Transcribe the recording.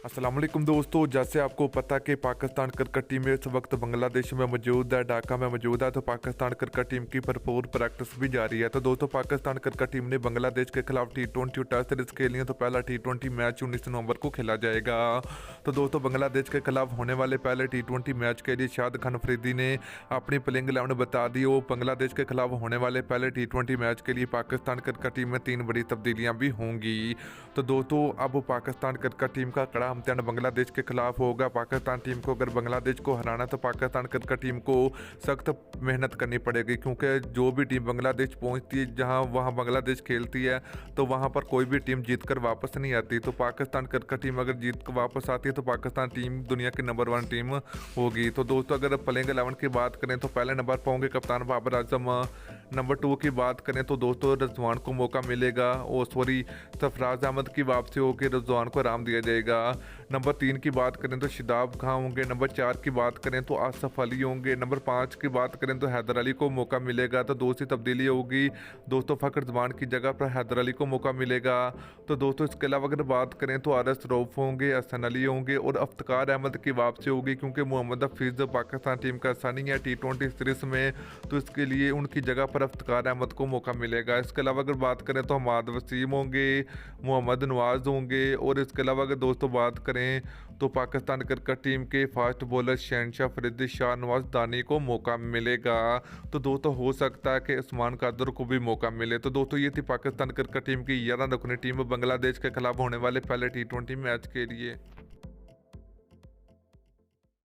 अस्सलाम वालेकुम दोस्तों, जैसे आपको पता कि पाकिस्तान क्रिकेट टीम इस वक्त बांग्लादेश में मौजूद है, ढाका में मौजूद है। तो पाकिस्तान क्रिकेट टीम की भरपूर प्रैक्टिस भी जारी है। तो दोस्तों, पाकिस्तान क्रिकेट टीम ने बांग्लादेश के खिलाफ T20 टेस्ट सीरीज खेली है। तो पहला T20 मैच 19 नवंबर को खेला जाएगा। तो दोस्तों, बांग्लादेश के खिलाफ होने वाले पहले T20 मैच के लिए शाहिद खान अफरीदी ने अपनी प्लेइंग 11 बता दी। वो बांग्लादेश के खिलाफ होने वाले पहले T20 मैच के लिए पाकिस्तान क्रिकेट टीम में 3 बड़ी तब्दीलियाँ भी होंगी। तो दोस्तों, अब पाकिस्तान क्रिकेट टीम का कड़ा इम्तिहान बांग्लादेश के खिलाफ होगा। पाकिस्तान टीम को अगर बांग्लादेश को हराना तो पाकिस्तान क्रिकेट टीम को सख्त मेहनत करनी पड़ेगी, क्योंकि जो भी टीम बांग्लादेश पहुंचती है, जहां वहां बांग्लादेश खेलती है, तो वहां पर कोई भी टीम जीतकर वापस नहीं आती। तो पाकिस्तान क्रिकेट टीम अगर जीत कर वापस आती है तो पाकिस्तान टीम दुनिया की नंबर 1 टीम होगी। तो दोस्तों, अगर प्लेइंग 11 की बात करें तो पहले नंबर पर होंगे कप्तान बाबर आजम। नंबर 2 की बात करें तो दोस्तों रिजवान को मौका मिलेगा। और सरफराज अहमद की वापसी होकर रिजवान को आराम दिया जाएगा। नंबर 3 की बात करें तो शादाब खान होंगे। नंबर 4 की बात करें तो आसफ अली होंगे। नंबर 5 की बात करें तो हैदर अली को मौका मिलेगा। तो दूसरी तब्दीली होगी दोस्तों, फ़खर जमान की जगह पर हैदर अली को मौका मिलेगा। तो दोस्तों, इसके अलावा अगर बात करें तो आरएस रऊफ होंगे, हसन अली होंगे और इफ्तिकार अहमद की वापसी होगी, क्योंकि मोहम्मद हफीज़ पाकिस्तान टीम का हिस्सा नहीं है T20 सीरीज़ में। तो इसके लिए उनकी जगह पर इफ्तिकार अहमद को मौका मिलेगा। इसके अलावा अगर बात करें तो हमाद वसीम होंगे, मोहम्मद नवाज़ होंगे। और इसके अलावा अगर दोस्तों बात करें तो पाकिस्तान क्रिकेट टीम के फास्ट बॉलर शहनशाह फरीदी शाहनवाज दानी को मौका मिलेगा। तो दोस्तों, हो सकता है कि उस्मान कादर को भी मौका मिले। तो दोस्तों, ये थी पाकिस्तान क्रिकेट टीम की 11 रुकनी टीम बांग्लादेश के खिलाफ होने वाले पहले T20 मैच के लिए।